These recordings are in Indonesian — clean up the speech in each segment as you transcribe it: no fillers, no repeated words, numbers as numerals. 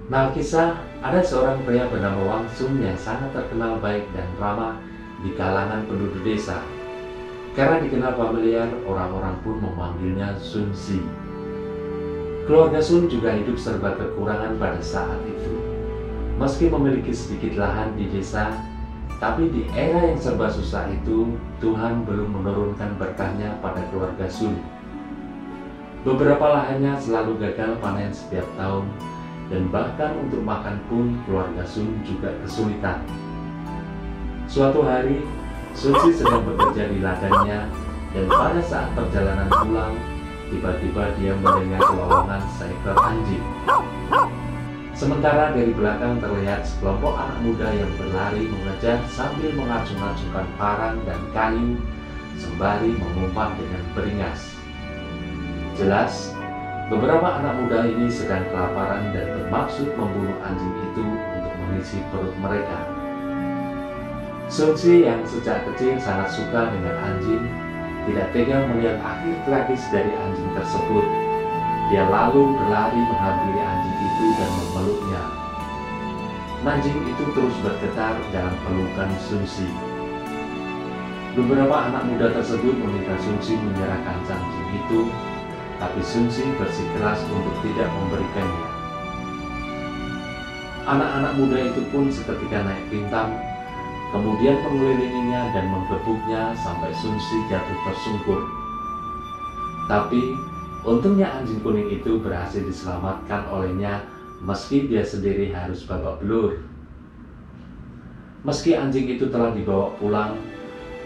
Nah, kisah ada seorang pria bernama Wang Sun yang sangat terkenal baik dan ramah di kalangan penduduk desa. Karena dikenal familiar, orang-orang pun memanggilnya Sun Si. Keluarga Sun juga hidup serba kekurangan pada saat itu. Meski memiliki sedikit lahan di desa, tapi di era yang serba susah itu, Tuhan belum menurunkan berkahnya pada keluarga Sun. Beberapa lahannya selalu gagal panen setiap tahun, dan bahkan untuk makan pun keluarga Sun juga kesulitan. Suatu hari, Sun Si sedang bekerja di ladangnya, dan pada saat perjalanan pulang, tiba-tiba dia mendengar lowongan seekor anjing. Sementara dari belakang terlihat sekelompok anak muda yang berlari mengejar sambil mengacung-acungkan parang dan kayu sembari mengumpat dengan beringas. Jelas, beberapa anak muda ini sedang kelaparan dan bermaksud membunuh anjing itu untuk mengisi perut mereka. Sun Si yang sejak kecil sangat suka dengan anjing, tidak tega melihat akhir tragis dari anjing tersebut. Dia lalu berlari menghampiri anjing itu dan memeluknya. Anjing itu terus bergetar dalam pelukan Sun Si. Beberapa anak muda tersebut meminta Sun Si menyerahkan anjing itu, tapi Sun Si bersikeras untuk tidak memberikannya. Anak-anak muda itu pun seketika naik pincang, kemudian mengelilinginya dan menggebuknya sampai Sun Si jatuh tersungkur. Tapi untungnya anjing kuning itu berhasil diselamatkan olehnya, meski dia sendiri harus babak belur. Meski anjing itu telah dibawa pulang,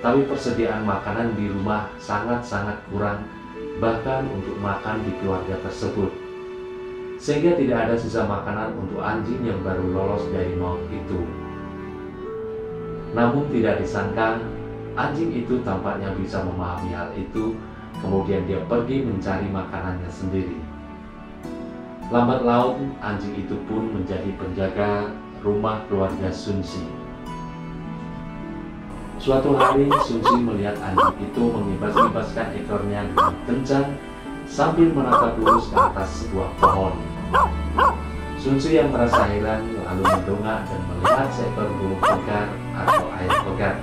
tapi persediaan makanan di rumah sangat-sangat kurang, bahkan untuk makan di keluarga tersebut, sehingga tidak ada sisa makanan untuk anjing yang baru lolos dari maut itu. Namun tidak disangka, anjing itu tampaknya bisa memahami hal itu, kemudian dia pergi mencari makanannya sendiri. Lambat laun, anjing itu pun menjadi penjaga rumah keluarga Sun Si. Suatu hari, Sun Si melihat anjing itu mengibas-ibaskan ekornya dengan kencang sambil menatap lurus ke atas sebuah pohon. Sun Si yang merasa heran lalu mendongak dan melihat seekor burung pegar atau ayam pegar.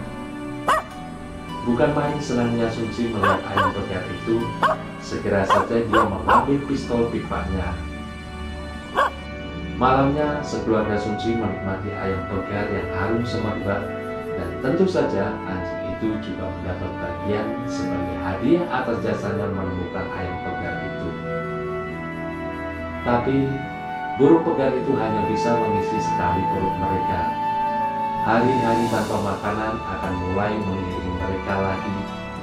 Bukan main senangnya Sun Si melihat ayam pegar itu, segera saja dia mengambil pistol pipanya. Malamnya, sekeluarga Sun Si menikmati ayam pegar yang harum semerbak, dan tentu saja anjing itu juga mendapat bagian sebagai hadiah atas jasanya menemukan ayam pegar itu. Tapi burung pegar itu hanya bisa mengisi sekali perut mereka. Hari-hari tanpa makanan akan mulai mengiringi mereka lagi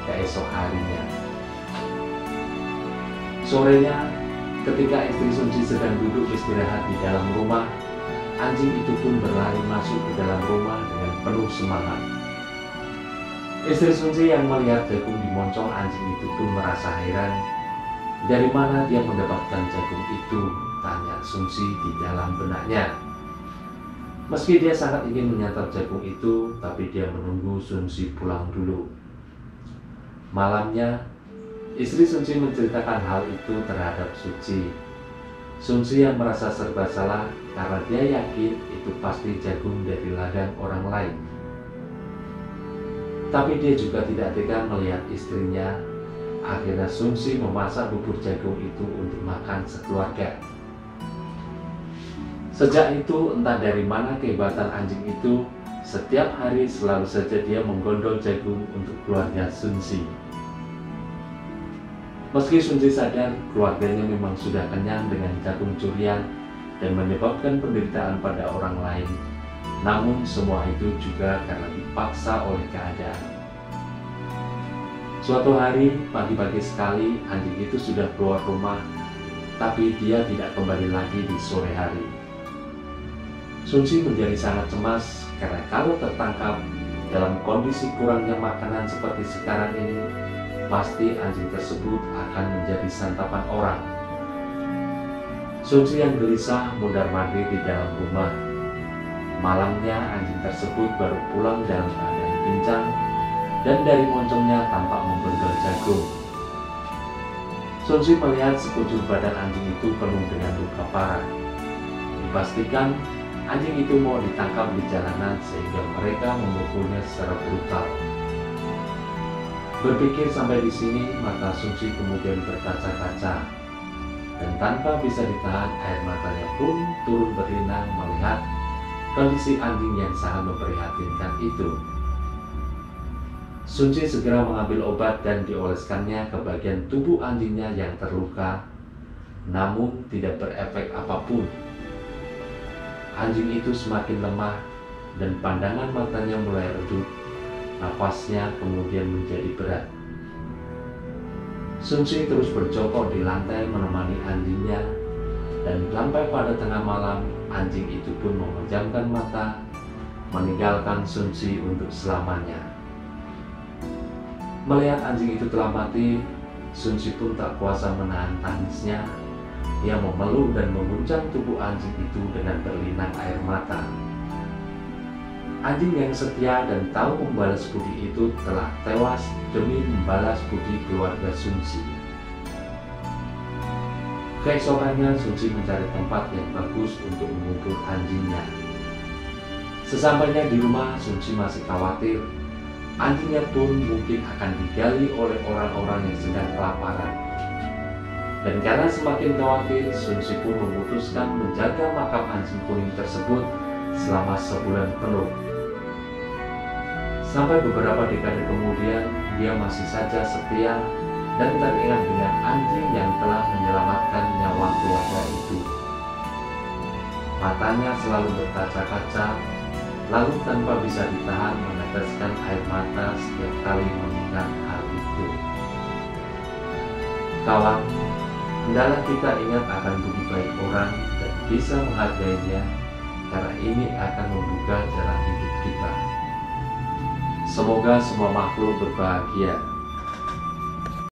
ke esok harinya. Sorenya, ketika istri Sun Si sedang duduk istirahat di dalam rumah, anjing itu pun berlari masuk ke dalam rumah dengan penuh semangat. Istri Sun Si yang melihat jagung di moncong anjing itu pun merasa heran. Dari mana dia mendapatkan jagung itu? Tanya Sun Si di dalam benaknya. Meski dia sangat ingin menyantap jagung itu, tapi dia menunggu Sun Si pulang dulu. Malamnya, istri Sun Si menceritakan hal itu terhadap Sun Si. Sun Si yang merasa serba salah karena dia yakin itu pasti jagung dari ladang orang lain. Tapi dia juga tidak tega melihat istrinya. Akhirnya Sun Si memasak bubur jagung itu untuk makan sekeluarga. Sejak itu, entah dari mana kehebatan anjing itu, setiap hari selalu saja dia menggondol jagung untuk keluarga Sun Si. Meski Sun Si sadar keluarganya memang sudah kenyang dengan jagung curian dan menyebabkan penderitaan pada orang lain, namun semua itu juga karena dipaksa oleh keadaan. Suatu hari, pagi-pagi sekali, anjing itu sudah keluar rumah, tapi dia tidak kembali lagi di sore hari. Sun Si menjadi sangat cemas karena kalau tertangkap dalam kondisi kurangnya makanan seperti sekarang ini, pasti anjing tersebut akan menjadi santapan orang. Sun Si yang gelisah mondar-mandir di dalam rumah. Malamnya anjing tersebut baru pulang dalam keadaan pincang dan dari moncongnya tampak membendol jagung. Sun Tzu melihat sekujur badan anjing itu penuh dengan luka parah. Dipastikan anjing itu mau ditangkap di jalanan sehingga mereka memukulnya secara brutal. Berpikir sampai di sini, mata Sun Tzu kemudian berkaca-kaca, dan tanpa bisa ditahan air matanya pun turun berlinang melihat kondisi anjing yang sangat memprihatinkan itu. Sun Tzu segera mengambil obat dan dioleskannya ke bagian tubuh anjingnya yang terluka, namun tidak berefek apapun. Anjing itu semakin lemah dan pandangan matanya mulai redup. Nafasnya kemudian menjadi berat. Sun Tzu terus berjongkok di lantai menemani anjingnya, dan sampai pada tengah malam anjing itu pun memejamkan mata, meninggalkan Sun Tzu untuk selamanya. Melihat anjing itu telah mati, Sun Tzu pun tak kuasa menahan tangisnya. Ia memeluk dan mengguncang tubuh anjing itu dengan berlinang air mata. Anjing yang setia dan tahu membalas budi itu telah tewas demi membalas budi keluarga Sun Tzu. Keesokannya Sun Tzu mencari tempat yang bagus untuk mengubur anjingnya. Sesampainya di rumah, Sun Tzu masih khawatir anjingnya pun mungkin akan digali oleh orang-orang yang sedang kelaparan. Dan karena semakin khawatir, Sun Tzu pun memutuskan menjaga makam anjing kuning tersebut selama sebulan penuh. Sampai beberapa dekade kemudian, dia masih saja setia dan teringat dengan anjing yang telah menyelamatkan nyawa keluarga itu. Matanya selalu berkaca-kaca, lalu tanpa bisa ditahan meneteskan air mata setiap kali mengingat hal itu. Kawan, hendaklah kita ingat akan budi baik orang dan bisa menghargainya, karena ini akan membuka jalan hidup kita. Semoga semua makhluk berbahagia.